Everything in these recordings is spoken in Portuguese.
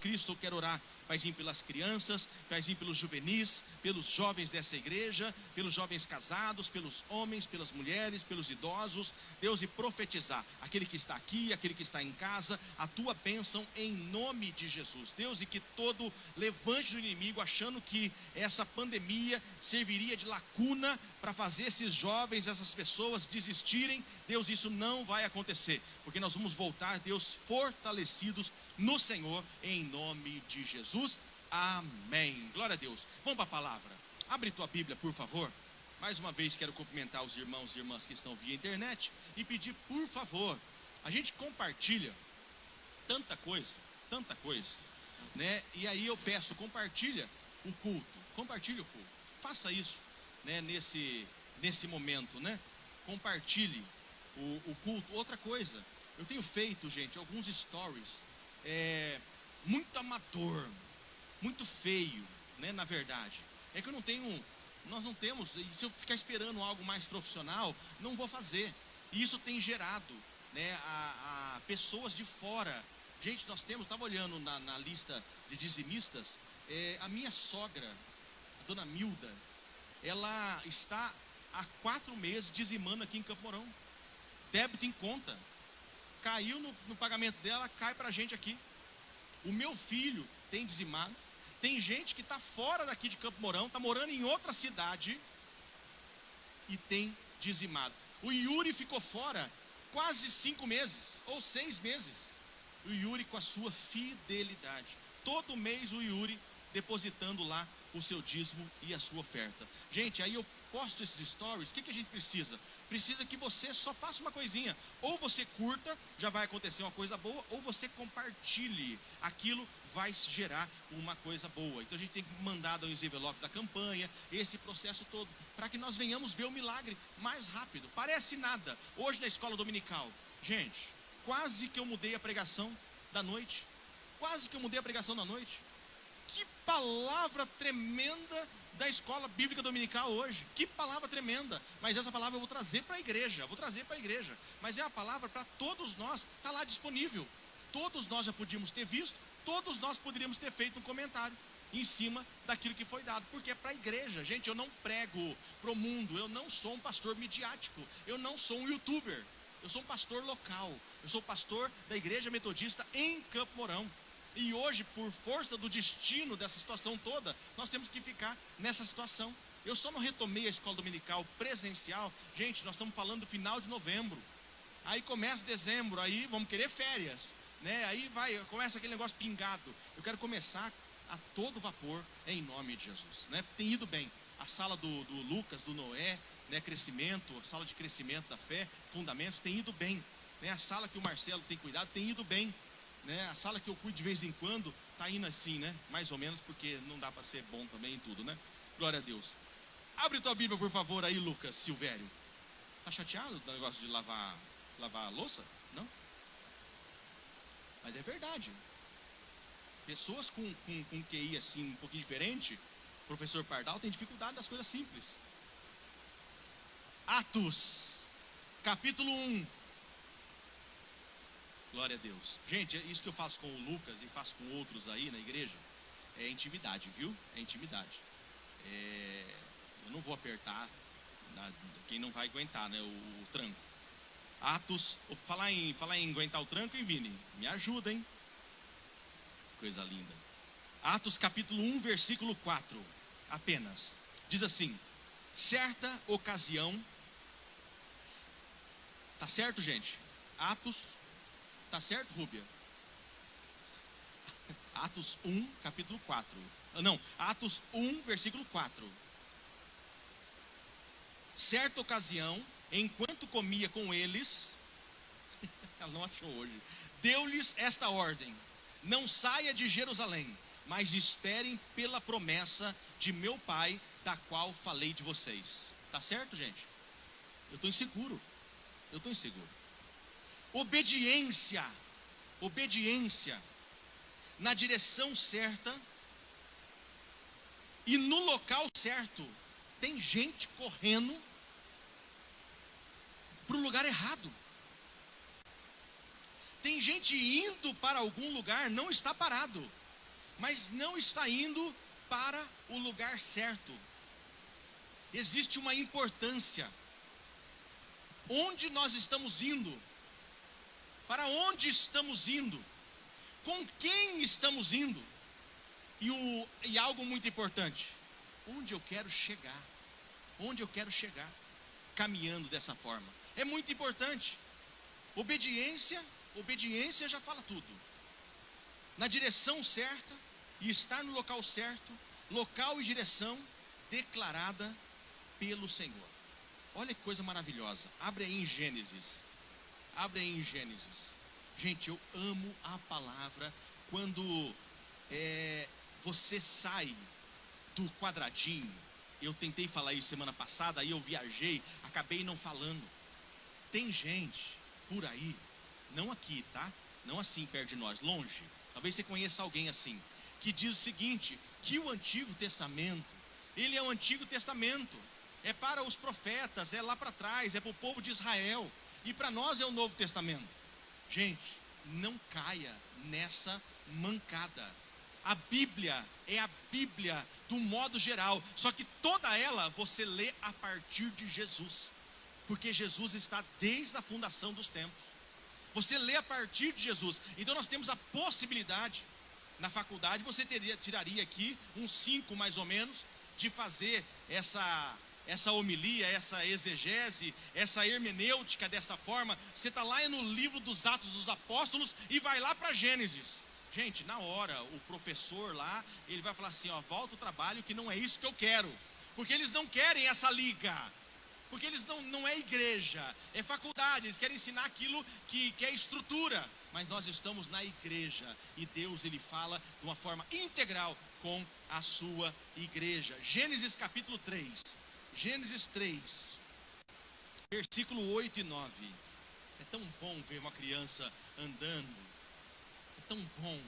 Cristo, eu quero orar, Paizinho, pelas crianças, Paizinho, pelos juvenis, pelos jovens dessa igreja, pelos jovens casados, pelos homens, pelas mulheres, pelos idosos, Deus, e profetizar, aquele que está aqui, aquele que está em casa, a tua bênção em nome de Jesus, Deus, e que todo levante do inimigo, achando que essa pandemia serviria de lacuna para fazer esses jovens, essas pessoas desistirem, Deus, isso não vai acontecer, porque nós vamos voltar, Deus, fortalecidos no Senhor, em nome de Jesus, amém. Glória a Deus. Vamos para a palavra. Abre tua Bíblia, por favor. Mais uma vez quero cumprimentar os irmãos e irmãs que estão via internet e pedir, por favor, a gente compartilha tanta coisa, né? E aí eu peço, compartilha o culto, faça isso, né? Nesse momento, né? Compartilhe o culto. Outra coisa, eu tenho feito, gente, alguns stories, muito amador, muito feio, né? Na verdade, é que nós não temos, e se eu ficar esperando algo mais profissional, não vou fazer, e isso tem gerado, né, a pessoas de fora. Gente, nós temos, estava olhando na lista de dizimistas, a minha sogra, a dona Milda, ela está há 4 meses dizimando aqui em Campo Mourão, débito em conta, caiu no pagamento dela, cai para a gente aqui. O meu filho tem dizimado, tem gente que está fora daqui de Campo Mourão, está morando em outra cidade e tem dizimado. O Yuri ficou fora quase 5 meses, ou 6 meses. O Yuri, com a sua fidelidade, todo mês o Yuri depositando lá o seu dízimo e a sua oferta. Gente, aí eu posto esses stories. O que a gente precisa? Precisa que você só faça uma coisinha, ou você curta, já vai acontecer uma coisa boa, ou você compartilhe, aquilo vai gerar uma coisa boa. Então a gente tem mandado os envelopes da campanha, esse processo todo, para que nós venhamos ver o milagre mais rápido. Parece nada. Hoje na escola dominical, gente, quase que eu mudei a pregação da noite, que palavra tremenda da escola bíblica dominical hoje, que palavra tremenda, mas essa palavra eu vou trazer para a igreja, mas é a palavra para todos nós, está lá disponível, todos nós já podíamos ter visto, todos nós poderíamos ter feito um comentário em cima daquilo que foi dado, porque é para a igreja. Gente, eu não prego para o mundo, eu não sou um pastor midiático, eu não sou um youtuber, eu sou um pastor local, eu sou pastor da igreja metodista em Campo Mourão. E hoje, por força do destino dessa situação toda, nós temos que ficar nessa situação. Eu só não retomei a escola dominical presencial, gente, nós estamos falando do final de novembro. Aí começa dezembro, aí vamos querer férias, né? Aí começa aquele negócio pingado. Eu quero começar a todo vapor em nome de Jesus, né? Tem ido bem. A sala do Lucas, do Noé, né? Crescimento, a sala de crescimento da fé, fundamentos, tem ido bem, né? A sala que o Marcelo tem cuidado tem ido bem, né? A sala que eu cuido de vez em quando está indo assim, né? Mais ou menos, porque não dá para ser bom também em tudo, né? Glória a Deus. Abre tua Bíblia, por favor, aí, Lucas Silvério. Tá chateado do negócio de lavar a louça? Não? Mas é verdade. Pessoas com QI assim, um pouquinho diferente, professor Pardal, tem dificuldade das coisas simples. Atos, capítulo 1. Glória a Deus. Gente, isso que eu faço com o Lucas e faço com outros aí na igreja, é intimidade, viu? É intimidade. Eu não vou apertar quem não vai aguentar, né, o tranco. Atos, falar em aguentar o tranco, hein, Vini? Me ajuda, hein? Coisa linda. Atos capítulo 1, versículo 4, apenas. Diz assim: certa ocasião, tá certo, gente? Atos, tá certo, Rúbia? Atos 1, capítulo 4. Não, Atos 1, versículo 4. Certa ocasião, enquanto comia com eles, ela não achou hoje, deu-lhes esta ordem: não saia de Jerusalém, mas esperem pela promessa de meu Pai, da qual falei de vocês. Tá certo, gente? Eu estou inseguro. Obediência na direção certa e no local certo. Tem gente correndo para o lugar errado. Tem gente indo para algum lugar, não está parado. mas não está indo para o lugar certo. Existe uma importância. Onde nós estamos indo? Para onde estamos indo? Com quem estamos indo? E algo muito importante: onde eu quero chegar? Onde eu quero chegar? Caminhando dessa forma. É muito importante. Obediência já fala tudo. Na direção certa e estar no local certo, local e direção declarada pelo Senhor. Olha que coisa maravilhosa. Abre aí em Gênesis. Gente, eu amo a palavra quando você sai do quadradinho. Eu tentei falar isso semana passada, aí eu viajei, acabei não falando. Tem gente por aí, não aqui, tá? Não assim perto de nós, longe. Talvez você conheça alguém assim, que diz o seguinte, que o Antigo Testamento, ele é o Antigo Testamento, é para os profetas, é lá para trás, é para o povo de Israel, e para nós é o Novo Testamento. Gente, não caia nessa mancada. A Bíblia é a Bíblia do modo geral, só que toda ela você lê a partir de Jesus, porque Jesus está desde a fundação dos tempos. Você lê a partir de Jesus. Então nós temos a possibilidade, na faculdade você tiraria aqui uns 5 mais ou menos, de fazer essa homilia, essa exegese, essa hermenêutica dessa forma. Você está lá no livro dos Atos dos Apóstolos e vai lá para Gênesis. Gente, na hora, o professor lá, ele vai falar assim, ó, volta o trabalho que não é isso que eu quero. Porque eles não querem essa liga. Porque eles não é igreja, é faculdade, eles querem ensinar aquilo que é estrutura. Mas nós estamos na igreja e Deus, ele fala de uma forma integral com a sua igreja. Gênesis capítulo 3, Gênesis 3, versículo 8 e 9. É tão bom ver uma criança andando, é tão bom,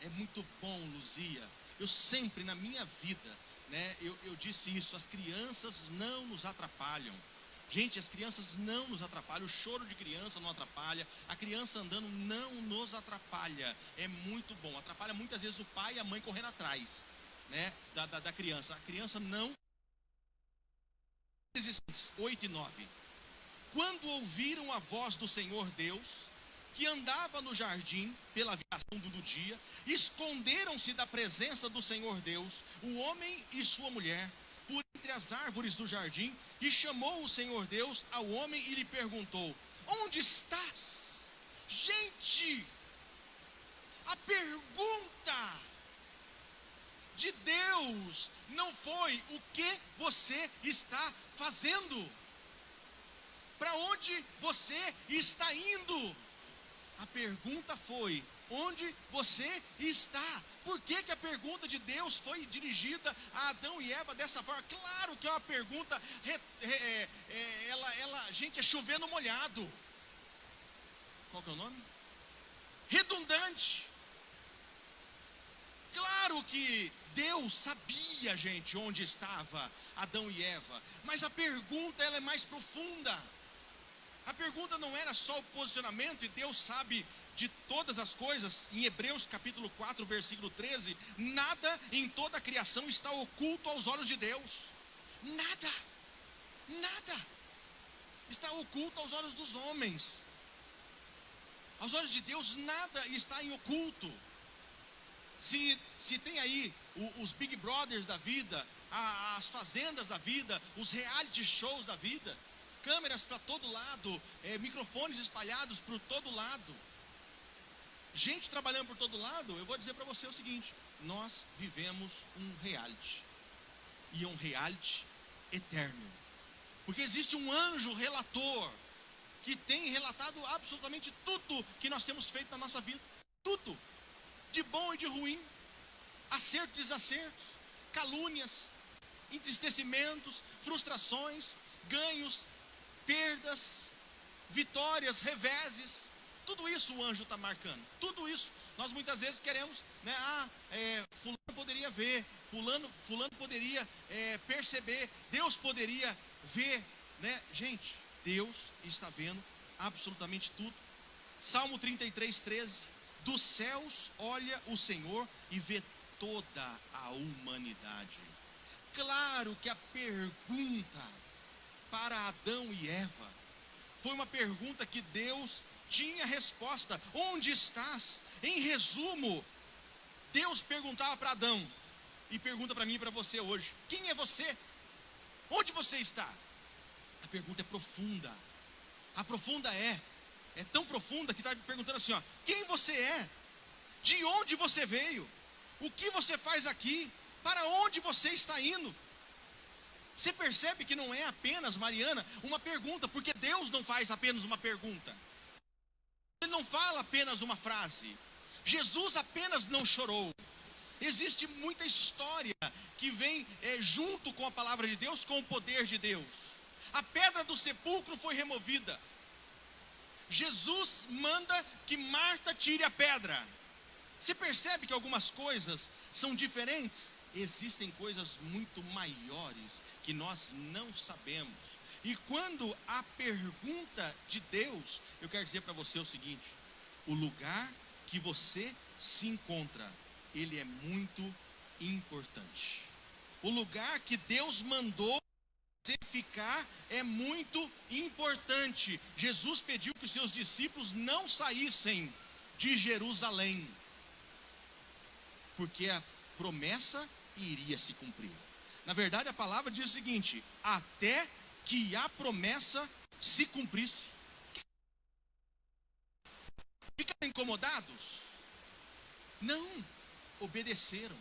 é muito bom, Luzia. Eu sempre na minha vida, né, eu disse isso, as crianças não nos atrapalham. Gente, as crianças não nos atrapalham, o choro de criança não atrapalha, a criança andando não nos atrapalha, é muito bom. Atrapalha muitas vezes o pai e a mãe correndo atrás, né, da criança. A criança não. 8 e 9. Quando ouviram a voz do Senhor Deus, que andava no jardim pela viração do dia, esconderam-se da presença do Senhor Deus, o homem e sua mulher, por entre as árvores do jardim, e chamou o Senhor Deus ao homem e lhe perguntou: onde estás? Gente, a pergunta de Deus não foi o que você está fazendo, para onde você está indo. A pergunta foi: onde você está? Por que a pergunta de Deus foi dirigida a Adão e Eva dessa forma? Claro que é uma pergunta, gente, é chover no molhado. Qual que é o nome? Redundante. Claro que Deus sabia, gente, onde estava Adão e Eva, mas a pergunta ela é mais profunda. A pergunta não era só o posicionamento, e Deus sabe de todas as coisas. Em Hebreus capítulo 4, versículo 13, nada em toda a criação está oculto aos olhos de Deus. Nada está oculto aos olhos dos homens. Aos olhos de Deus nada está em oculto. Se tem aí os Big Brothers da vida, as fazendas da vida, os reality shows da vida, câmeras para todo lado, microfones espalhados por todo lado, gente trabalhando por todo lado, eu vou dizer para você o seguinte: nós vivemos um reality, e é um reality eterno, porque existe um anjo relator, que tem relatado absolutamente tudo que nós temos feito na nossa vida, tudo, de bom e de ruim, acertos e desacertos, calúnias, entristecimentos, frustrações, ganhos, perdas, vitórias, reveses, tudo isso o anjo está marcando, tudo isso. Nós muitas vezes queremos, né, fulano poderia ver, fulano poderia perceber, Deus poderia ver, né? Gente, Deus está vendo absolutamente tudo. Salmo 33, 13, Dos céus olha o Senhor e vê toda a humanidade. Claro que a pergunta para Adão e Eva foi uma pergunta que Deus tinha resposta: onde estás? Em resumo, Deus perguntava para Adão e pergunta para mim e para você hoje: quem é você? Onde você está? A pergunta é profunda. A profunda é tão profunda que está perguntando assim, ó: quem você é? De onde você veio? O que você faz aqui? Para onde você está indo? Você percebe que não é apenas, Mariana, uma pergunta, porque Deus não faz apenas uma pergunta. Ele não fala apenas uma frase. Jesus apenas não chorou. Existe muita história que vem junto com a palavra de Deus, com o poder de Deus. A pedra do sepulcro foi removida. Jesus manda que Marta tire a pedra. Você percebe que algumas coisas são diferentes? Existem coisas muito maiores que nós não sabemos. E quando a pergunta de Deus, eu quero dizer para você o seguinte: o lugar que você se encontra, ele é muito importante. O lugar que Deus mandou você ficar é muito importante. Jesus pediu que os seus discípulos não saíssem de Jerusalém, porque a promessa iria se cumprir. Na verdade, a palavra diz o seguinte: até que a promessa se cumprisse. Ficaram incomodados? Não, obedeceram.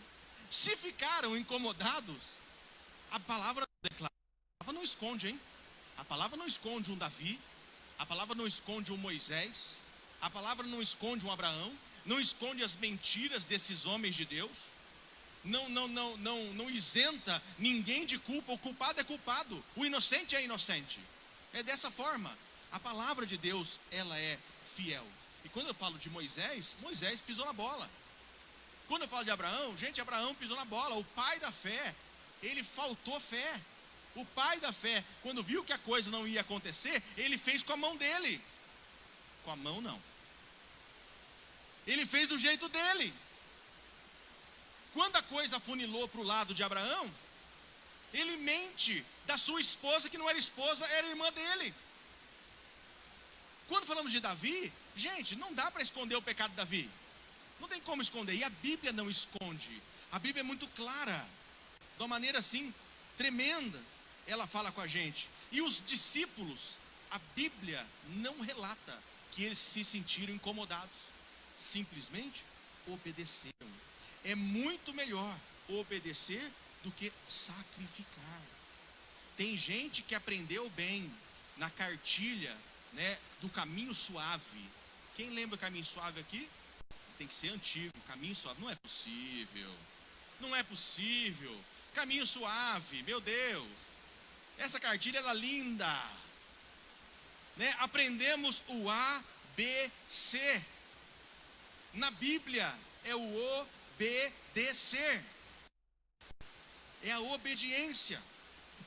Se ficaram incomodados, a palavra declara. A palavra não esconde, hein? A palavra não esconde um Davi, a palavra não esconde um Moisés, a palavra não esconde um Abraão, não esconde as mentiras desses homens de Deus. Não isenta ninguém de culpa. O culpado é culpado, o inocente é inocente. É dessa forma. A palavra de Deus, ela é fiel. E quando eu falo de Moisés, Moisés pisou na bola. Quando eu falo de Abraão, gente, Abraão pisou na bola. O pai da fé, ele faltou fé. O pai da fé, quando viu que a coisa não ia acontecer, ele fez com a mão dele. Com a mão não. Ele fez do jeito dele. Quando a coisa afunilou para o lado de Abraão, ele mente da sua esposa, que não era esposa, era irmã dele. Quando falamos de Davi, gente, não dá para esconder o pecado de Davi. Não tem como esconder. E a Bíblia não esconde. A Bíblia é muito clara. De uma maneira assim, tremenda, ela fala com a gente. E os discípulos, a Bíblia não relata que eles se sentiram incomodados. Simplesmente obedeceram. É muito melhor obedecer do que sacrificar. Tem gente que aprendeu bem na cartilha, né, do caminho suave. Quem lembra o caminho suave aqui? Tem que ser antigo. Caminho suave, não é possível. Não é possível. Caminho suave, meu Deus. Essa cartilha era linda, né? Aprendemos o A, B, C. Na Bíblia é o obedecer. É a obediência.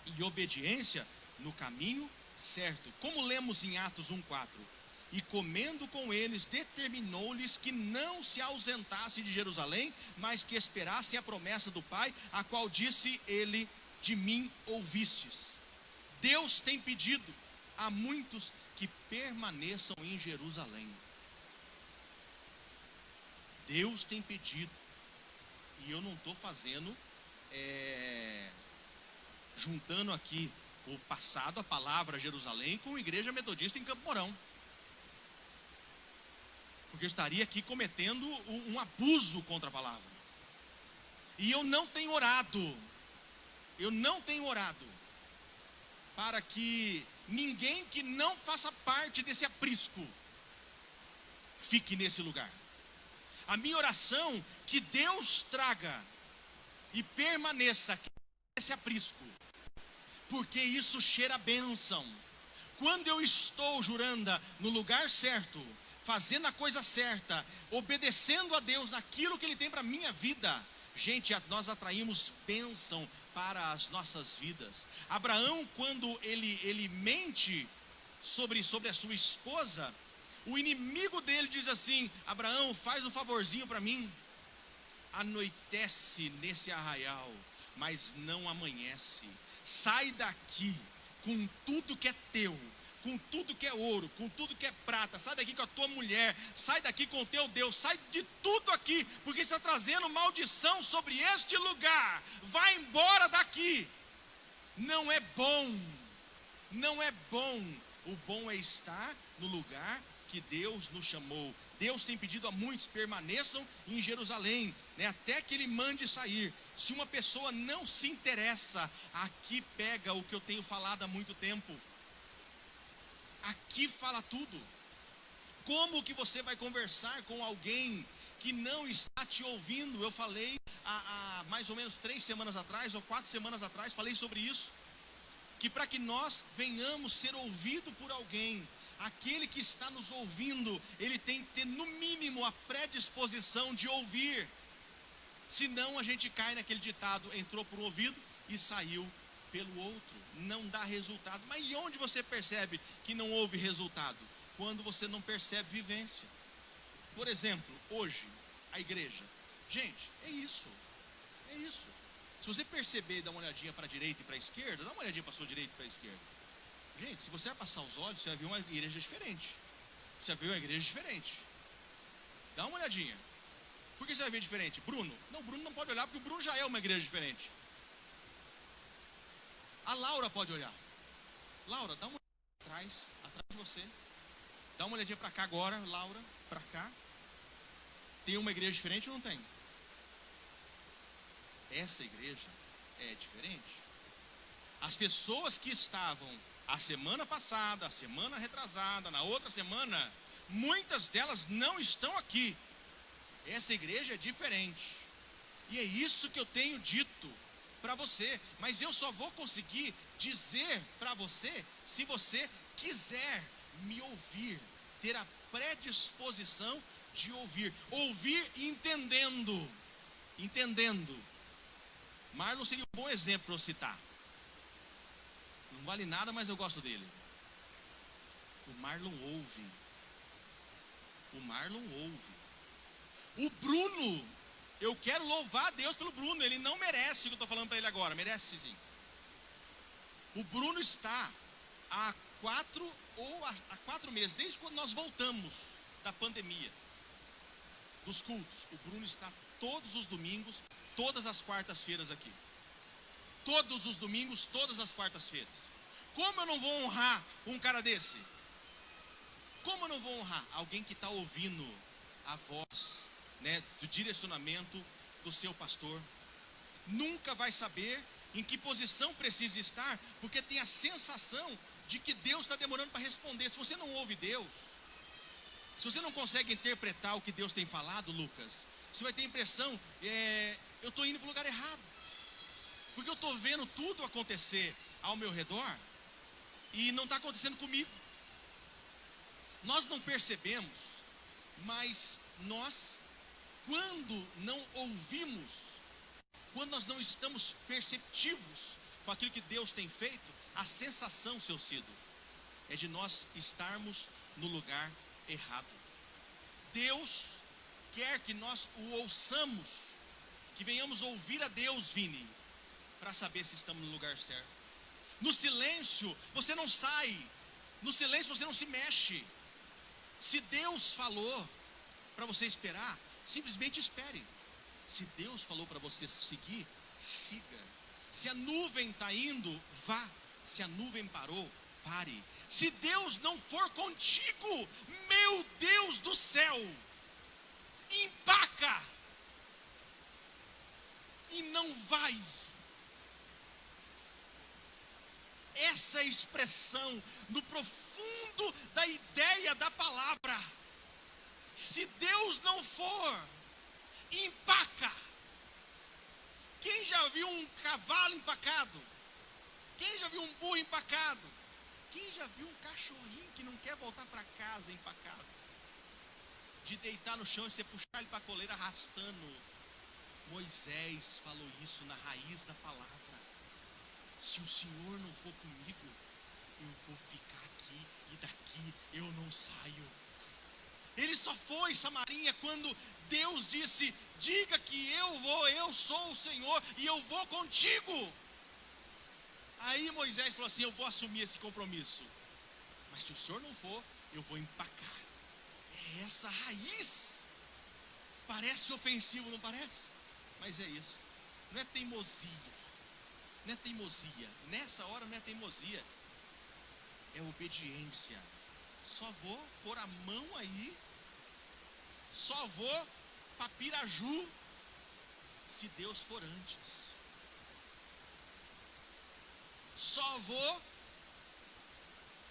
E obediência no caminho certo. Como lemos em Atos 1:4. E comendo com eles, determinou-lhes que não se ausentassem de Jerusalém, mas que esperassem a promessa do Pai, a qual disse ele: de mim ouvistes. Deus tem pedido a muitos que permaneçam em Jerusalém. Deus tem pedido. E eu não estou fazendo, juntando aqui o passado, a palavra Jerusalém, com a igreja metodista em Campo Mourão. Porque eu estaria aqui cometendo um abuso contra a palavra. E eu não tenho orado para que ninguém que não faça parte desse aprisco fique nesse lugar. A minha oração, que Deus traga e permaneça nesse aprisco, porque isso cheira bênção. Quando eu estou, Juranda, no lugar certo, fazendo a coisa certa, obedecendo a Deus naquilo que Ele tem para a minha vida, gente, nós atraímos bênção para as nossas vidas. Abraão, quando ele mente sobre a sua esposa, O inimigo dele diz assim: Abraão, faz um favorzinho para mim. Anoitece nesse arraial, mas não amanhece. Sai daqui com tudo que é teu, com tudo que é ouro, com tudo que é prata. Sai daqui com a tua mulher, sai daqui com o teu Deus, sai de tudo aqui, porque está trazendo maldição sobre este lugar. Vai embora daqui. Não é bom, não é bom. O bom é estar no lugar que Deus nos chamou. Deus tem pedido a muitos: permaneçam em Jerusalém, até que Ele mande sair. Se uma pessoa não se interessa, aqui pega o que eu tenho falado há muito tempo. Aqui fala tudo. Como que você vai conversar com alguém que não está te ouvindo? Eu falei há mais ou menos 3 semanas atrás, ou 4 semanas atrás, falei sobre isso. Que para que nós venhamos ser ouvidos por alguém, aquele que está nos ouvindo, ele tem que ter no mínimo a predisposição de ouvir. Senão a gente cai naquele ditado: entrou por um ouvido e saiu pelo outro. Não dá resultado. Mas e onde você percebe que não houve resultado? Quando você não percebe vivência. Por exemplo, hoje, a igreja. Gente, é isso. É isso. Se você perceber e dar uma olhadinha para a direita e para a esquerda, dá uma olhadinha para a sua direita e para a esquerda. Gente, se você vai passar os olhos, você vai ver uma igreja diferente. Você vai ver uma igreja diferente. Dá uma olhadinha. Por que você vai ver diferente? Bruno? Não, Bruno não pode olhar, porque o Bruno já é uma igreja diferente. A Laura pode olhar. Laura, dá uma olhadinha atrás de você. Dá uma olhadinha para cá agora, Laura, para cá. Tem uma igreja diferente ou não tem? Essa igreja é diferente. As pessoas que estavam a semana passada, a semana retrasada, na outra semana, muitas delas não estão aqui. Essa igreja é diferente. E é isso que eu tenho dito para você. Mas eu só vou conseguir dizer para você se você quiser me ouvir, ter a predisposição de ouvir. Ouvir entendendo. Marlon seria um bom exemplo para eu citar. Não vale nada, mas eu gosto dele. O Marlon ouve. O Bruno, eu quero louvar a Deus pelo Bruno. Ele não merece o que eu estou falando para ele agora. Merece sim. O Bruno está há 4 meses, desde quando nós voltamos da pandemia, dos cultos. O Bruno está todos os domingos, todas as quartas-feiras aqui. Todos os domingos, todas as quartas-feiras. Como eu não vou honrar um cara desse? Como eu não vou honrar alguém que está ouvindo a voz, do direcionamento do seu pastor? Nunca vai saber em que posição precisa estar, porque tem a sensação de que Deus está demorando para responder. Se você não ouve Deus, se você não consegue interpretar o que Deus tem falado, Lucas, você vai ter a impressão: eu estou indo para o lugar errado, porque eu estou vendo tudo acontecer ao meu redor e não está acontecendo comigo. Nós não percebemos, mas nós, quando não ouvimos, quando nós não estamos perceptivos com aquilo que Deus tem feito, a sensação, seu Cido, é de nós estarmos no lugar errado. Deus quer que nós o ouçamos, que venhamos ouvir a Deus, Vini, para saber se estamos no lugar certo. No silêncio você não sai, no silêncio você não se mexe. Se Deus falou para você esperar, simplesmente espere. Se Deus falou para você seguir, siga. Se a nuvem está indo, vá. Se a nuvem parou, pare. Se Deus não for contigo, meu Deus do céu, empaca e não vai. Essa é a expressão no profundo da ideia da palavra. Se Deus não for, empaca. Quem já viu um cavalo empacado? Quem já viu um burro empacado? Quem já viu um cachorrinho que não quer voltar para casa empacado? De deitar no chão e você puxar ele para a coleira arrastando. Moisés falou isso na raiz da palavra. Se o Senhor não for comigo, eu vou ficar aqui e daqui eu não saio. Ele só foi Samaria quando Deus disse: diga que eu sou o Senhor e eu vou contigo. Aí Moisés falou assim: eu vou assumir esse compromisso, mas se o senhor não for, eu vou empacar. É essa raiz. Parece ofensivo, não parece? Mas é isso. Não é teimosia. Não é teimosia. Nessa hora não é teimosia. É obediência. Só vou pôr a mão aí. Só vou para Piraju se Deus for antes. Só vou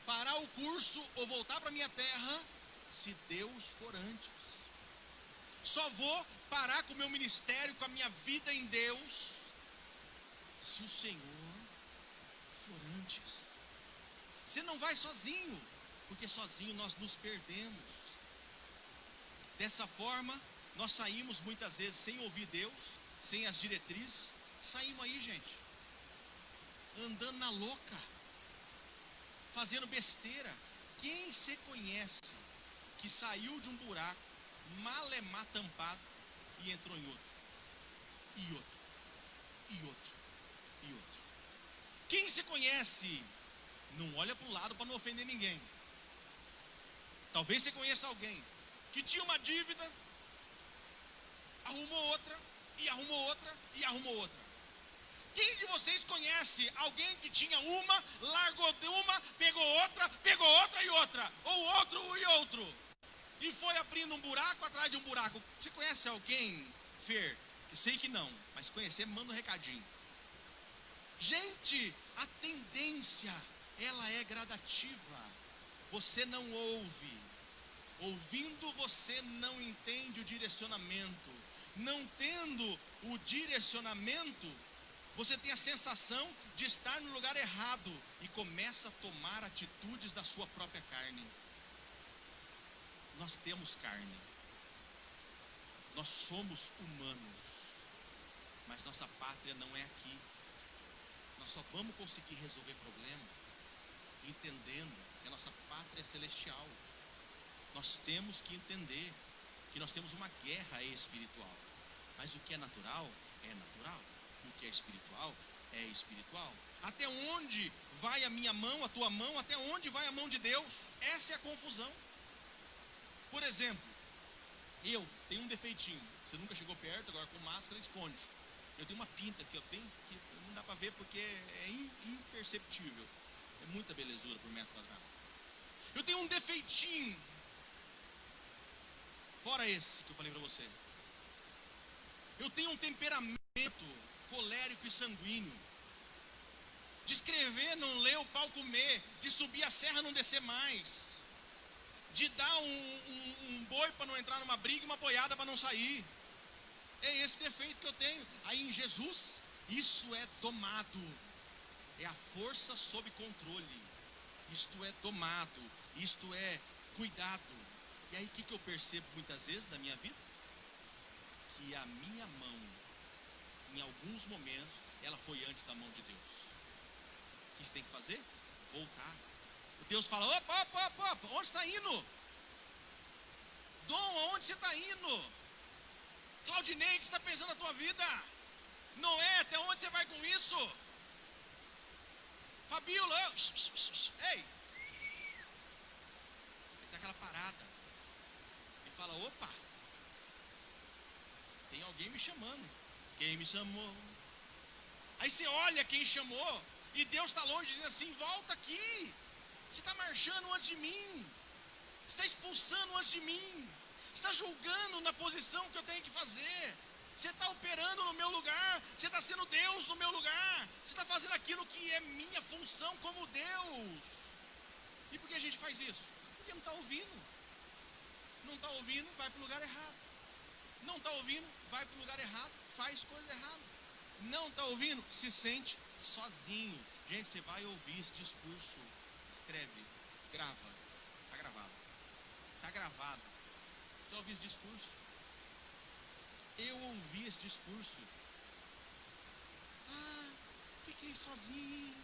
parar o curso ou voltar para minha terra se Deus for antes. Só vou parar com o meu ministério, com a minha vida em Deus, se o Senhor for antes. Você não vai sozinho, porque sozinho nós nos perdemos. Dessa forma, nós saímos muitas vezes sem ouvir Deus, sem as diretrizes. Saímos aí, gente, andando na louca, fazendo besteira. Quem você conhece que saiu de um buraco, malemar tampado, e entrou em outro, e outro, e outro, e outro? Quem você conhece? Não olha para o lado para não ofender ninguém. Talvez você conheça alguém que tinha uma dívida, arrumou outra, e arrumou outra, e arrumou outra. Quem de vocês conhece alguém que tinha uma, largou de uma, pegou outra e outra, ou outro e outro, e foi abrindo um buraco atrás de um buraco? Você conhece alguém, Fer? Eu sei que não, mas conhecer, manda um recadinho. Gente, a tendência, ela é gradativa. Você não ouve. Ouvindo, você não entende o direcionamento. Não tendo o direcionamento, você tem a sensação de estar no lugar errado e começa a tomar atitudes da sua própria carne. Nós temos carne. Nós somos humanos. Mas nossa pátria não é aqui. Nós só vamos conseguir resolver problema entendendo que a nossa pátria é celestial. Nós temos que entender que nós temos uma guerra espiritual. Mas o que é natural, é natural. O que é espiritual, é espiritual. Até onde vai a minha mão, a tua mão? Até onde vai a mão de Deus? Essa é a confusão. Por exemplo, eu tenho um defeitinho. Você nunca chegou perto, agora com máscara esconde. Eu tenho uma pinta aqui, ó, bem, que não dá para ver porque é imperceptível. É muita belezura por metro quadrado. Eu tenho um defeitinho. Fora esse que eu falei para você. Eu tenho um temperamento colérico e sanguíneo. De escrever, não ler, o pau comer. De subir a serra, não descer mais. De dar um boi para não entrar numa briga e uma boiada para não sair. É esse defeito que eu tenho. Aí em Jesus, isso é domado. É a força sob controle. Isto é domado. Isto é cuidado. E aí o que eu percebo muitas vezes na minha vida? Que a minha mão, em alguns momentos, ela foi antes da mão de Deus. O que você tem que fazer? Voltar. Deus fala: opa, onde você está indo? Dom, aonde você está indo? Claudinei, o que você está pensando na tua vida? Noé, até onde você vai com isso? Fabíola, ei! Faz aquela parada. E fala: opa, tem alguém me chamando. Quem me chamou? Aí você olha quem chamou, e Deus está longe, dizendo assim: volta aqui. Você está marchando antes de mim. Você está expulsando antes de mim. Você está julgando na posição que eu tenho que fazer. Você está operando no meu lugar. Você está sendo Deus no meu lugar. Você está fazendo aquilo que é minha função como Deus. E por que a gente faz isso? Porque não está ouvindo. Não está ouvindo, vai para o lugar errado. Não está ouvindo, vai para o lugar errado, faz coisa errada. Não está ouvindo, se sente sozinho. Gente, você vai ouvir esse discurso. Escreve, grava, está gravado. Está gravado. Você ouviu esse discurso? Eu ouvi esse discurso. Fiquei sozinho,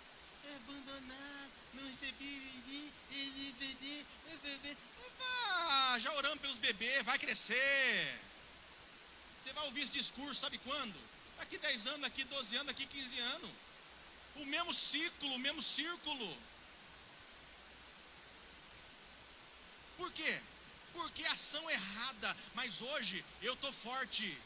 abandonado, não recebi. já oramos pelos bebês, vai crescer. Você vai ouvir esse discurso, sabe quando? Daqui 10 anos, daqui 12 anos, daqui 15 anos. O mesmo ciclo, o mesmo círculo. Por quê? Porque ação errada. Mas hoje eu estou forte.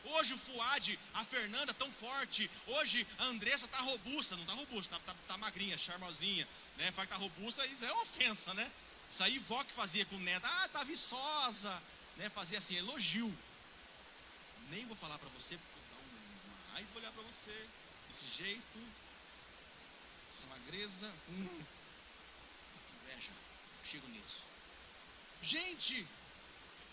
Hoje o Fuad, a Fernanda tão forte. Hoje a Andressa está robusta. Não está robusta, tá magrinha, charmosinha, né? Fala que está robusta, isso é uma ofensa, né? Isso aí vó que fazia com o neto. Tá viçosa, né? Fazia assim, elogio. Nem vou falar para você, porque eu vou mais olhar para você. Desse jeito. Essa magreza. Inveja. Chego nisso. Gente,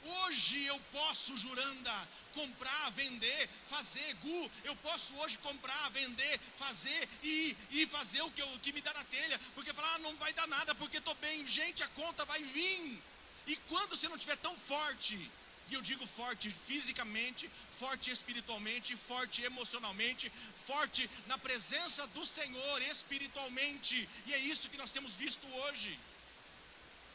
hoje eu posso, Juranda, comprar, vender, fazer, Gu, eu posso hoje comprar, vender, fazer e fazer o que me dá na telha, porque falar, não vai dar nada, porque estou bem. Gente, a conta vai vir. E quando você não estiver tão forte, e eu digo forte fisicamente, forte espiritualmente, forte emocionalmente, forte na presença do Senhor espiritualmente, e é isso que nós temos visto hoje.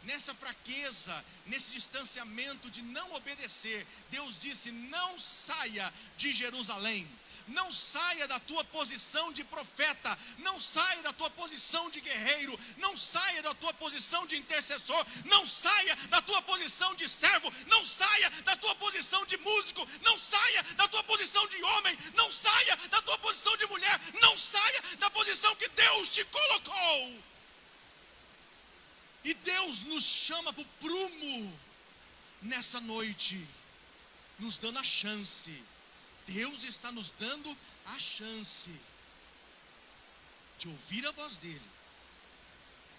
Nessa fraqueza, nesse distanciamento de não obedecer, Deus disse: não saia de Jerusalém, não saia da tua posição de profeta, não saia da tua posição de guerreiro, não saia da tua posição de intercessor, não saia da tua posição de servo, não saia da tua posição de músico, não saia da tua posição de homem, não saia da tua posição de mulher, não saia da posição que Deus te colocou. E Deus nos chama para o prumo nessa noite, nos dando a chance. Deus está nos dando a chance de ouvir a voz dele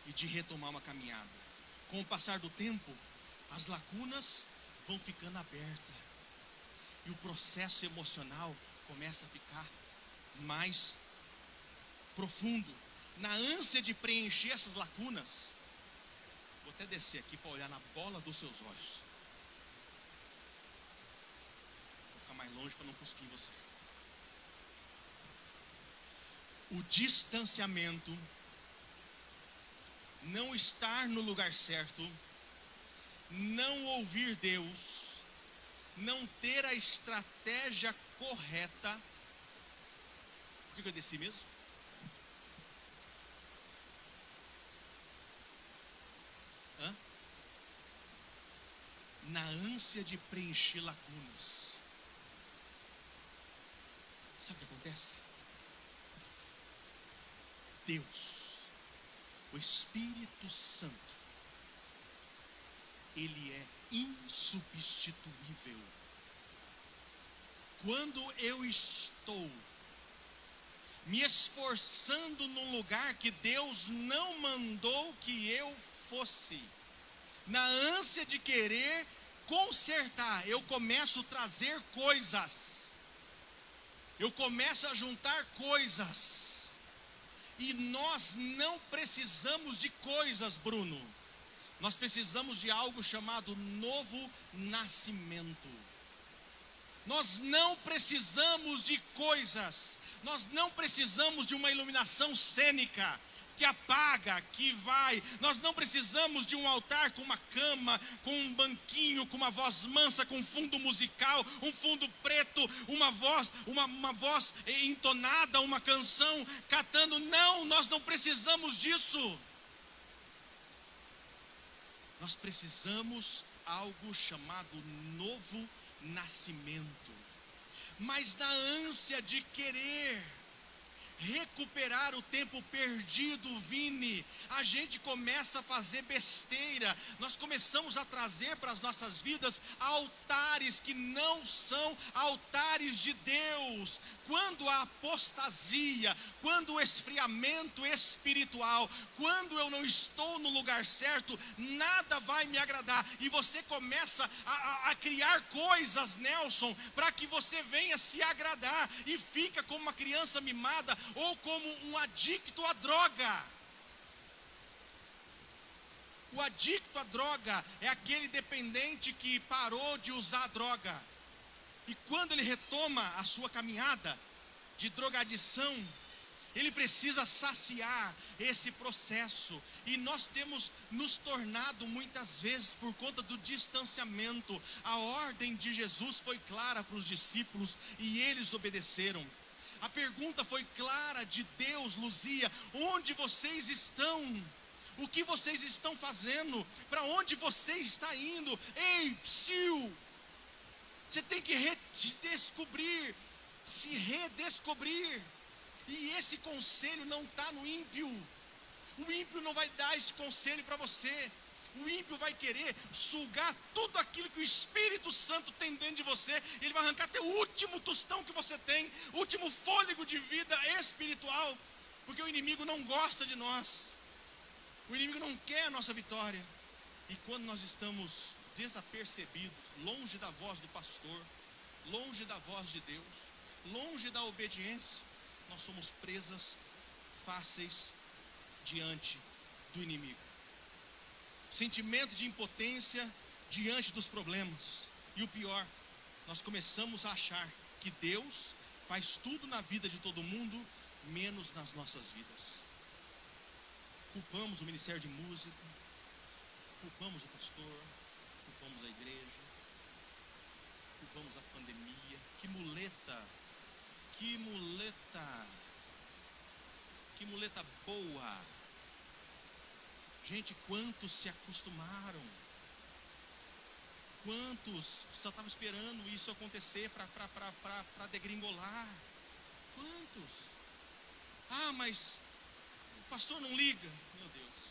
e de retomar uma caminhada. Com o passar do tempo, as lacunas vão ficando abertas e o processo emocional começa a ficar mais profundo. Na ânsia de preencher essas lacunas, vou até descer aqui para olhar na bola dos seus olhos. Vou ficar mais longe para não cuspir em você. O distanciamento, não estar no lugar certo, não ouvir Deus, não ter a estratégia correta. Por que eu desci mesmo? Na ânsia de preencher lacunas. Sabe o que acontece? Deus, o Espírito Santo, ele é insubstituível. Quando eu estou me esforçando num lugar que Deus não mandou que eu fosse, na ânsia de querer consertar, eu começo a trazer coisas, eu começo a juntar coisas, e nós não precisamos de coisas, Bruno, nós precisamos de algo chamado novo nascimento. Nós não precisamos de coisas, nós não precisamos de uma iluminação cênica que apaga, que vai. Nós não precisamos de um altar com uma cama, com um banquinho, com uma voz mansa, com um fundo musical, um fundo preto, uma voz entonada, uma canção cantando. Não, nós não precisamos disso. Nós precisamos algo chamado novo nascimento. Mas na ânsia de querer recuperar o tempo perdido, Vini, a gente começa a fazer besteira. Nós começamos a trazer para as nossas vidas altares que não são altares de Deus. Quando a apostasia, quando o esfriamento espiritual, quando eu não estou no lugar certo, nada vai me agradar. E você começa a criar coisas, Nelson, para que você venha se agradar e fica como uma criança mimada ou como um adicto à droga. O adicto à droga é aquele dependente que parou de usar droga. E quando ele retoma a sua caminhada de drogadição, Ele precisa saciar esse processo. E nós temos nos tornado muitas vezes, por conta do distanciamento, a ordem de Jesus foi clara para os discípulos e eles obedeceram. A pergunta foi clara de Deus, Luzia: onde vocês estão? O que vocês estão fazendo? Para onde você está indo? Ei, psiu! Você tem que redescobrir, se redescobrir. E esse conselho não está no ímpio. O ímpio não vai dar esse conselho para você. O ímpio vai querer sugar tudo aquilo que o Espírito Santo tem dentro de você. Ele vai arrancar até o último tostão que você tem, o último fôlego de vida espiritual. Porque o inimigo não gosta de nós. O inimigo não quer a nossa vitória. E quando nós estamos desapercebidos, longe da voz do pastor, longe da voz de Deus, longe da obediência, nós somos presas fáceis diante do inimigo. Sentimento de impotência diante dos problemas. E o pior, nós começamos a achar que Deus faz tudo na vida de todo mundo, menos nas nossas vidas. Culpamos o ministério de música, culpamos o pastor, culpamos a igreja, culpamos a pandemia. Que muleta boa. Gente, quantos se acostumaram? Quantos só estavam esperando isso acontecer para degringolar? Quantos? Ah, mas o pastor não liga. Meu Deus.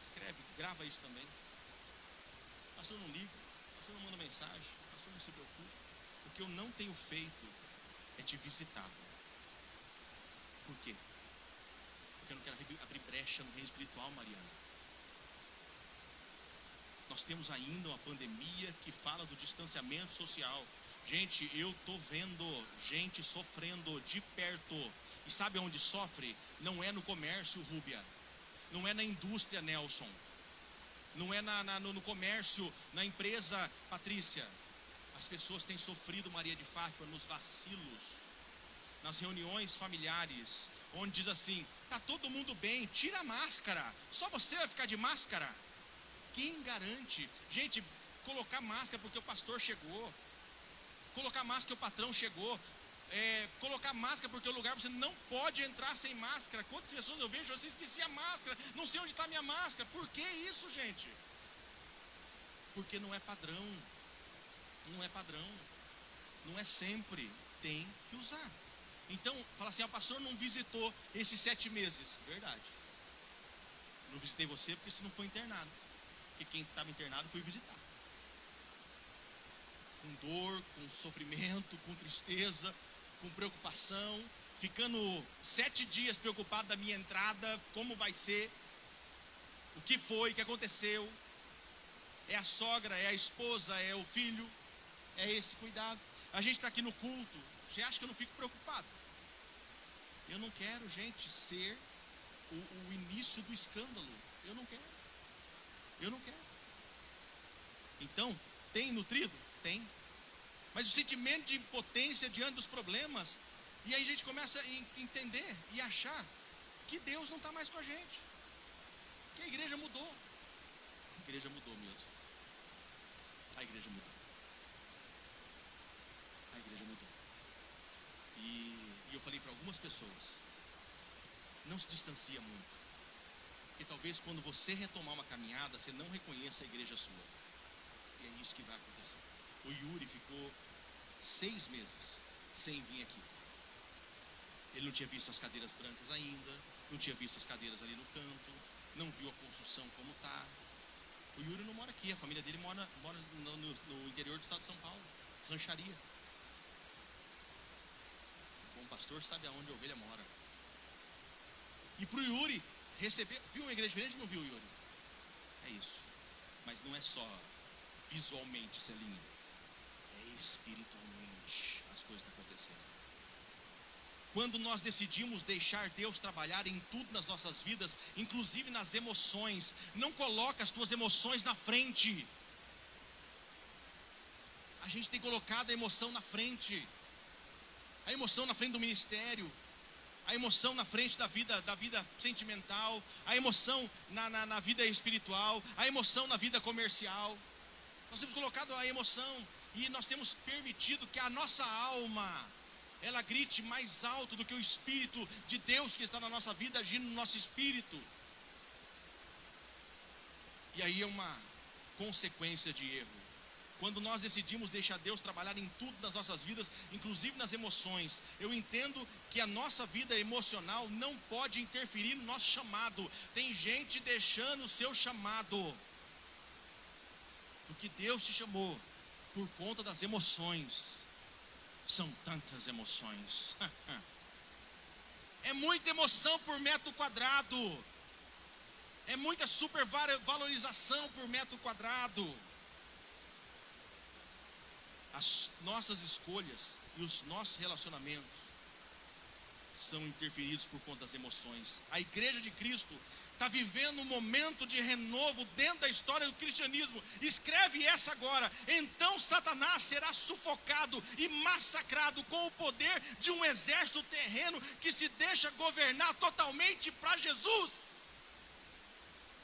Escreve, grava isso também. O pastor não liga, o pastor não manda mensagem, o pastor não se preocupa. O que eu não tenho feito é te visitar. Por quê? Porque eu não quero abrir brecha no reino espiritual, Mariana. Nós temos ainda uma pandemia que fala do distanciamento social. Gente, eu estou vendo gente sofrendo de perto. E sabe onde sofre? Não é no comércio, Rúbia. Não é na indústria, Nelson. Não é no comércio, na empresa, Patrícia. As pessoas têm sofrido, Maria de Fátima, nos vacilos, nas reuniões familiares, onde diz assim: tá todo mundo bem, tira a máscara, só você vai ficar de máscara. Quem garante? Gente, colocar máscara porque o pastor chegou, colocar máscara porque o patrão chegou, colocar máscara porque o lugar você não pode entrar sem máscara. Quantas pessoas eu vejo assim: esqueci a máscara, não sei onde está a minha máscara. Por que isso, gente? Porque não é padrão. Não é padrão, não é sempre, tem que usar. Então, fala assim: o pastor não visitou esses 7 meses. Verdade. Não visitei você porque você não foi internado. Porque quem estava internado foi visitar. Com dor, com sofrimento, com tristeza, com preocupação, ficando 7 dias preocupado da minha entrada, como vai ser, o que foi, o que aconteceu. É a sogra, é a esposa, é o filho. É esse cuidado. A gente está aqui no culto. Você acha que eu não fico preocupado? Eu não quero, gente, ser o início do escândalo. Eu não quero. Eu não quero. Então, tem nutrido? Tem. Mas o sentimento de impotência diante dos problemas. E aí a gente começa a entender e achar que Deus não está mais com a gente. Que a igreja mudou. A igreja mudou mesmo. A igreja mudou. A igreja mudou. E eu falei para algumas pessoas: não se distancia muito. Porque talvez quando você retomar uma caminhada, você não reconheça a igreja sua. E é isso que vai acontecer. O Yuri ficou 6 meses sem vir aqui. Ele não tinha visto as cadeiras brancas ainda, não tinha visto as cadeiras ali no canto, não viu a construção como está. O Yuri não mora aqui, a família dele mora no interior do estado de São Paulo, rancharia. O bom pastor sabe aonde a ovelha mora. E para o Yuri receber, viu uma igreja diferente ou não viu, Yuri? É isso. Mas não é só visualmente, Celinha, é espiritualmente as coisas estão acontecendo. Quando nós decidimos deixar Deus trabalhar em tudo nas nossas vidas, inclusive nas emoções, não coloca as tuas emoções na frente. A gente tem colocado a emoção na frente. A emoção na frente do ministério, A emoção na frente da vida sentimental, a emoção na vida espiritual, a emoção na vida comercial. Nós temos colocado a emoção e nós temos permitido que a nossa alma, ela grite mais alto do que o Espírito de Deus que está na nossa vida, agindo no nosso espírito. E aí é uma consequência de erro. Quando nós decidimos deixar Deus trabalhar em tudo das nossas vidas, inclusive nas emoções, eu entendo que a nossa vida emocional não pode interferir no nosso chamado. Tem gente deixando o seu chamado, porque Deus te chamou, por conta das emoções. São tantas emoções. É muita emoção por metro quadrado. É muita supervalorização por metro quadrado. As nossas escolhas e os nossos relacionamentos são interferidos por conta das emoções. A igreja de Cristo está vivendo um momento de renovo dentro da história do cristianismo. Escreve essa agora: então Satanás será sufocado e massacrado com o poder de um exército terreno que se deixa governar totalmente para Jesus.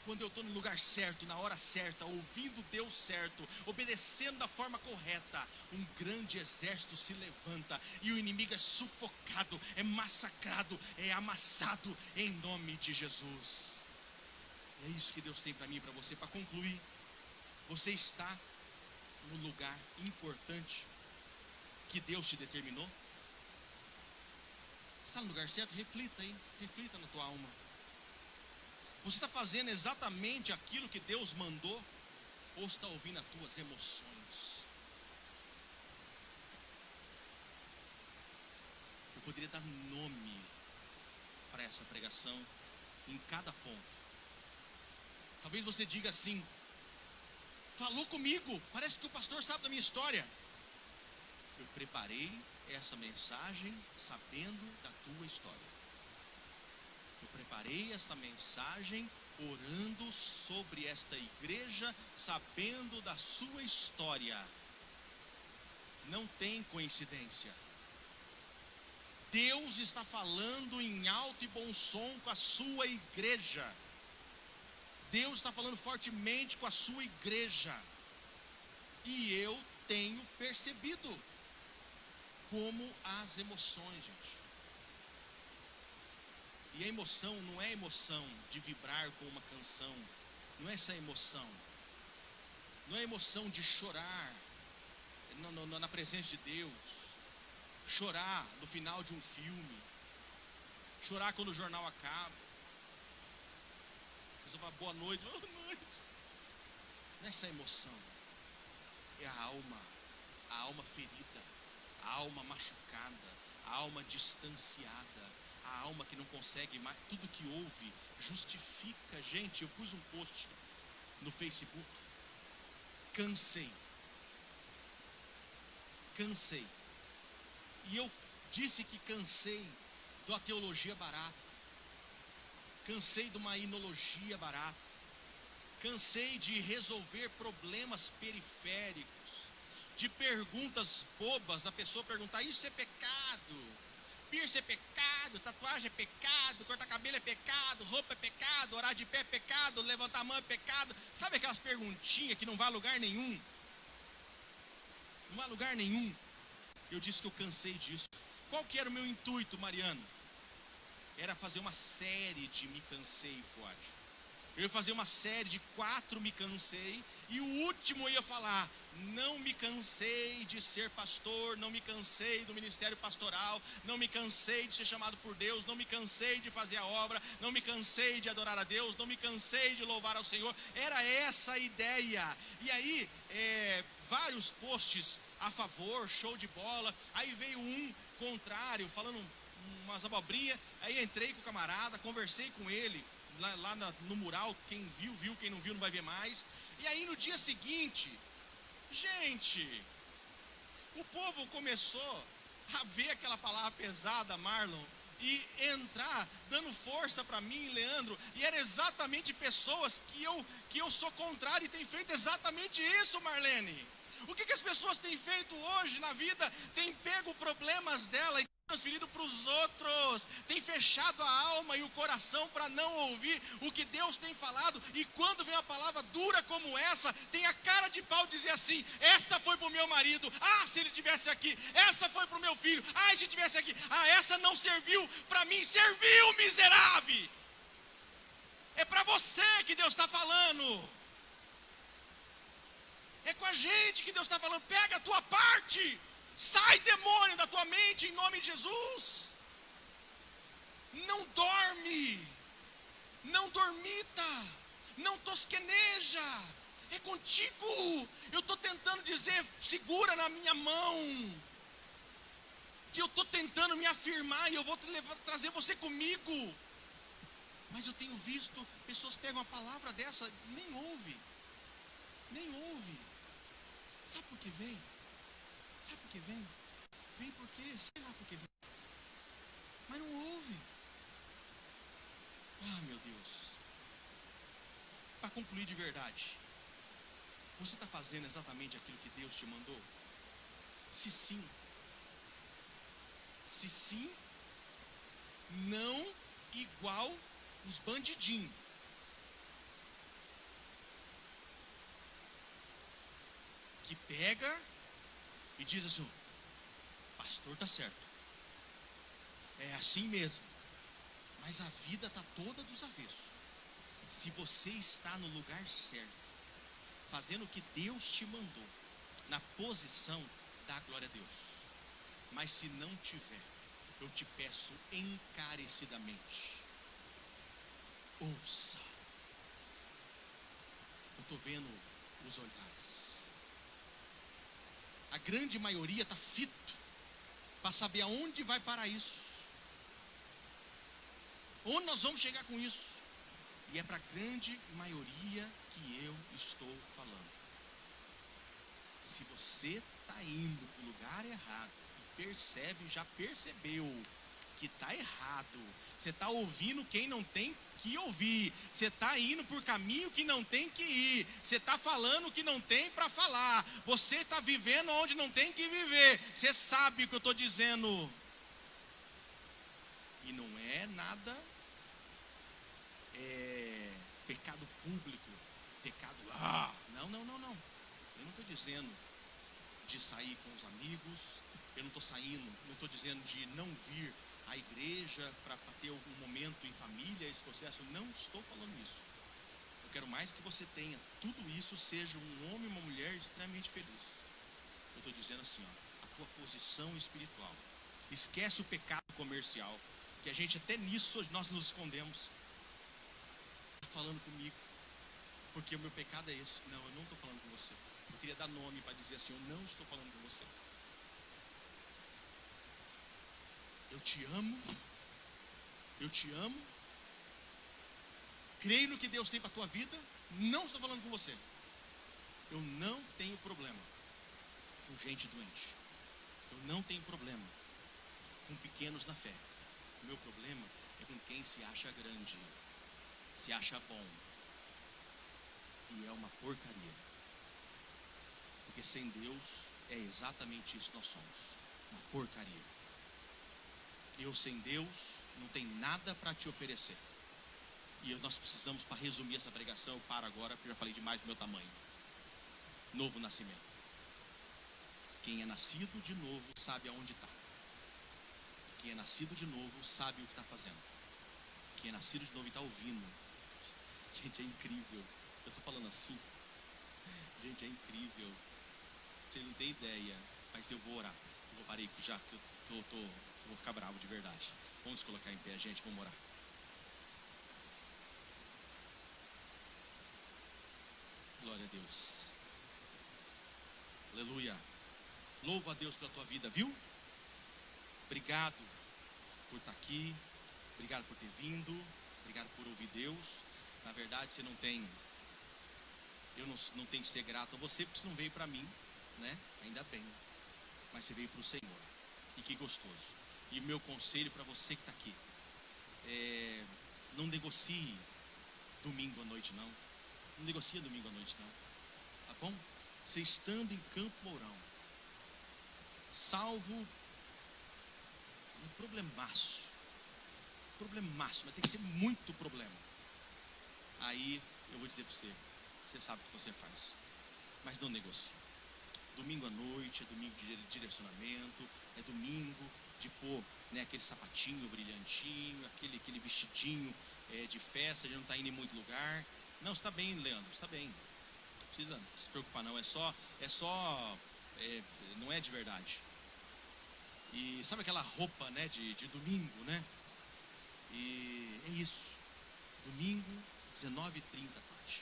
Quando eu estou no lugar certo, na hora certa, ouvindo Deus certo, obedecendo da forma correta, um grande exército se levanta e o inimigo é sufocado, é massacrado, é amassado em nome de Jesus. É isso que Deus tem para mim e para você. Para concluir, você está no lugar importante que Deus te determinou? Está no lugar certo? Reflita aí, reflita na tua alma. Você está fazendo exatamente aquilo que Deus mandou? Ou está ouvindo as tuas emoções? Eu poderia dar nome para essa pregação em cada ponto. Talvez você diga assim: falou comigo, parece que o pastor sabe da minha história. Eu preparei essa mensagem sabendo da tua história. Eu preparei essa mensagem orando sobre esta igreja, sabendo da sua história. Não tem coincidência. Deus está falando em alto e bom som com a sua igreja. Deus está falando fortemente com a sua igreja. E eu tenho percebido como as emoções, gente. E a emoção não é emoção de vibrar com uma canção. Não é essa emoção. Não é emoção de chorar na presença de Deus. Chorar no final de um filme. Chorar quando o jornal acaba. A pessoa fala boa noite. Boa noite. Não é essa emoção. É a alma ferida, a alma machucada, a alma distanciada. A alma que não consegue mais, tudo que ouve justifica. Gente, eu pus um post no Facebook. Cansei. E eu disse que cansei de uma teologia barata. Cansei de uma inologia barata. Cansei de resolver problemas periféricos. De perguntas bobas, da pessoa perguntar: isso é pecado? Piercing é pecado, tatuagem é pecado, cortar cabelo é pecado, roupa é pecado, orar de pé é pecado, levantar a mão é pecado. Sabe aquelas perguntinhas que não vai a lugar nenhum? Não vai a lugar nenhum. Eu disse que eu cansei disso. Qual que era o meu intuito, Mariano? Era fazer uma série de Me Cansei, Fuad. Eu ia fazer uma série de 4 Me Cansei. E o último eu ia falar: não me cansei de ser pastor, não me cansei do ministério pastoral, não me cansei de ser chamado por Deus, não me cansei de fazer a obra, não me cansei de adorar a Deus, não me cansei de louvar ao Senhor. Era essa a ideia. E aí, vários posts a favor, show de bola. Aí veio um contrário, falando umas abobrinhas. Aí entrei com o camarada, conversei com ele lá no mural. Quem viu, viu, quem não viu não vai ver mais. E aí no dia seguinte, gente, o povo começou a ver aquela palavra pesada, Marlon, e entrar dando força para mim, Leandro. E eram exatamente pessoas que eu sou contrário e tem feito exatamente isso, Marlene. O que as pessoas têm feito hoje na vida? Tem pego problemas dela e transferido para os outros, tem fechado a alma e o coração para não ouvir o que Deus tem falado, e quando vem uma palavra dura como essa, tem a cara de pau dizer assim: essa foi para o meu marido, se ele tivesse aqui, essa foi para o meu filho, se tivesse aqui, essa não serviu para mim. Serviu, miserável! É para você que Deus está falando, é com a gente que Deus está falando. Pega a tua parte. Sai, demônio, da tua mente, em nome de Jesus. Não dorme, não dormita, não tosqueneja. É contigo. Eu estou tentando dizer, segura na minha mão, que eu estou tentando me afirmar e eu vou trazer você comigo. Mas eu tenho visto pessoas pegam uma palavra dessa, nem ouve. Sabe por que vem? Sabe por que vem? Vem porque, sei lá por que vem. Mas não ouve. Meu Deus. Para concluir de verdade, você está fazendo exatamente aquilo que Deus te mandou? Se sim, não igual os bandidinhos. Que pega e diz assim: pastor está certo, é assim mesmo. Mas a vida está toda dos avessos. Se você está no lugar certo, fazendo o que Deus te mandou, na posição, dá glória a Deus. Mas se não tiver, eu te peço encarecidamente, ouça. Eu estou vendo os olhares. A grande maioria está fito para saber aonde vai parar isso, onde nós vamos chegar com isso. E é para a grande maioria que eu estou falando. Se você está indo para o lugar errado e já percebeu que está errado, você está ouvindo quem não tem que ouvir, você está indo por caminho que não tem que ir, você está falando o que não tem para falar, você está vivendo onde não tem que viver. Você sabe o que eu estou dizendo. E não é nada pecado público, pecado, não. Eu não estou dizendo de sair com os amigos, eu não estou dizendo de não vir à igreja para ter algum momento em família, esse processo, não estou falando isso. Eu quero mais que você tenha tudo isso, seja um homem e uma mulher extremamente feliz. Eu estou dizendo assim, a tua posição espiritual. Esquece o pecado comercial, que a gente até nisso nós nos escondemos. Está falando comigo, porque o meu pecado é esse. Não, eu não estou falando com você. Eu queria dar nome para dizer assim: eu não estou falando com você. Eu te amo, creio no que Deus tem para a tua vida, não estou falando com você. Eu não tenho problema com gente doente, eu não tenho problema com pequenos na fé. O meu problema é com quem se acha grande, se acha bom, e é uma porcaria, porque sem Deus é exatamente isso que nós somos, uma porcaria. Eu sem Deus não tenho nada para te oferecer. E nós precisamos, para resumir essa pregação, eu paro agora, porque eu já falei demais do meu tamanho. Novo nascimento. Quem é nascido de novo sabe aonde está. Quem é nascido de novo sabe o que está fazendo. Quem é nascido de novo e está ouvindo. Gente, é incrível. Eu estou falando assim. Gente, é incrível. Vocês não têm ideia, mas eu vou orar. Eu vou parar já que eu vou ficar bravo de verdade. Vamos colocar em pé, gente, vamos orar. Glória a Deus. Aleluia. Louvo a Deus pela tua vida, viu? Obrigado por estar aqui. Obrigado por ter vindo. Obrigado por ouvir Deus. Na verdade, você não tem... Eu não tenho que ser grato a você, porque você não veio para mim, né? Ainda bem. Mas você veio para o Senhor. E que gostoso. E o meu conselho para você que está aqui: não negocie domingo à noite, não. Não negocia domingo à noite, não. Tá bom? você estando em Campo Mourão, salvo um problemaço, mas tem que ser muito problema. Aí eu vou dizer para você, você sabe o que você faz, mas não negocie. Domingo à noite, é domingo de direcionamento, é domingo de pôr, né, aquele sapatinho brilhantinho, aquele vestidinho de festa, ele não está indo em muito lugar. Não, você está bem, Leandro, está bem. Não precisa se preocupar não, não é de verdade. E sabe aquela roupa, né, de domingo, né? E é isso. Domingo, 19h30, Pati.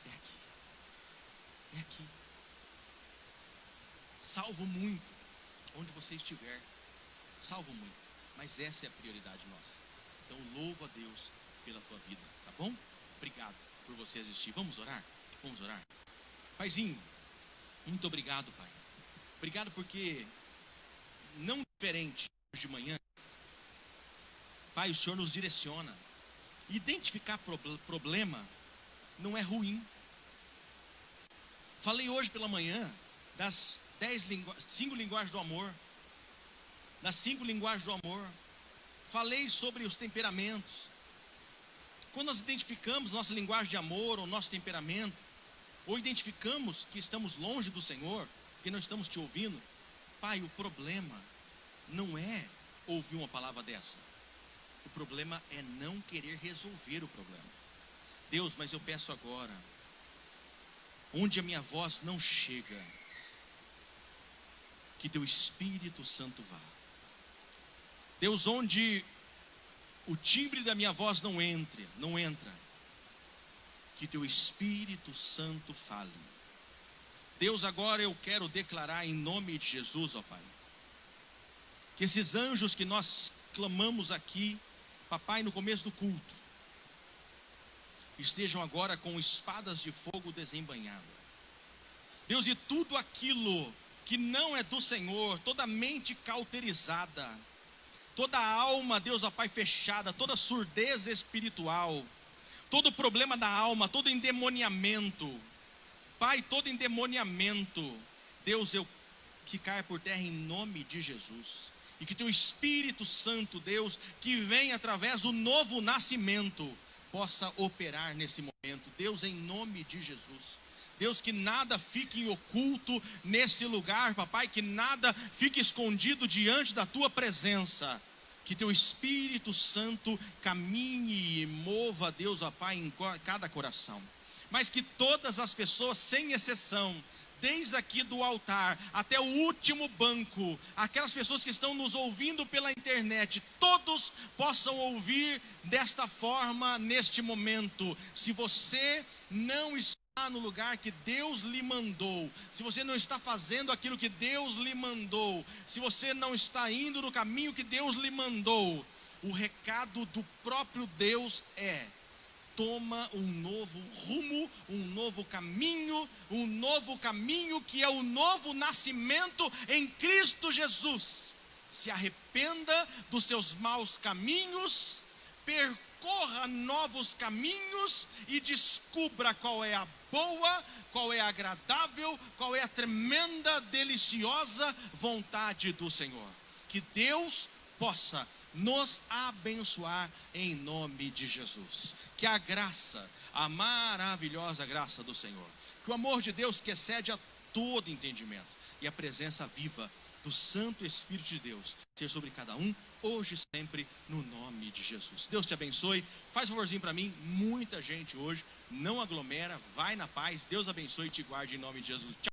É aqui. É aqui. Salvo muito, onde você estiver. Salvo muito. Mas essa é a prioridade nossa. Então louvo a Deus pela tua vida, tá bom? Obrigado por você existir. Vamos orar? Vamos orar? Paizinho, muito obrigado, Pai. Obrigado porque, não diferente de manhã, Pai, o Senhor nos direciona. Identificar problema não é ruim. Falei hoje pela manhã das 5 linguagens do amor. Das 5 linguagens do amor. Falei sobre os temperamentos. Quando nós identificamos nossa linguagem de amor, ou nosso temperamento, ou identificamos que estamos longe do Senhor, que não estamos te ouvindo, Pai, o problema não é ouvir uma palavra dessa. O problema é não querer resolver o problema. Deus, mas eu peço agora, onde a minha voz não chega, que teu Espírito Santo vá. Deus, onde o timbre da minha voz não entra, que teu Espírito Santo fale. Deus, agora eu quero declarar em nome de Jesus, ó Pai, que esses anjos que nós clamamos aqui, Papai, no começo do culto, estejam agora com espadas de fogo desembainhadas. Deus, e tudo aquilo que não é do Senhor, toda mente cauterizada, toda alma, Deus, ó Pai, fechada, toda surdez espiritual, todo problema da alma, todo endemoniamento, Pai, todo endemoniamento, Deus, que caia por terra em nome de Jesus. E que teu Espírito Santo, Deus, que vem através do novo nascimento, possa operar nesse momento. Deus, em nome de Jesus. Deus, que nada fique oculto nesse lugar, Papai, que nada fique escondido diante da tua presença. Que teu Espírito Santo caminhe e mova, Deus, ó Pai, em cada coração. Mas que todas as pessoas, sem exceção, desde aqui do altar até o último banco, aquelas pessoas que estão nos ouvindo pela internet, todos possam ouvir desta forma neste momento. Se você não está no lugar que Deus lhe mandou, se você não está fazendo aquilo que Deus lhe mandou, se você não está indo no caminho que Deus lhe mandou, o recado do próprio Deus é: toma um novo rumo, um novo caminho que é o novo nascimento em Cristo Jesus. Se arrependa dos seus maus caminhos, percorra novos caminhos e descubra qual é a boa, qual é a agradável, qual é a tremenda, deliciosa vontade do Senhor. Que Deus possa nos abençoar em nome de Jesus. Que a graça, a maravilhosa graça do Senhor, que o amor de Deus que excede a todo entendimento e a presença viva do Santo Espírito de Deus seja sobre cada um, hoje e sempre, no nome de Jesus. Deus te abençoe. Faz um favorzinho para mim, muita gente hoje, não aglomera, vai na paz. Deus abençoe e te guarde em nome de Jesus. Tchau.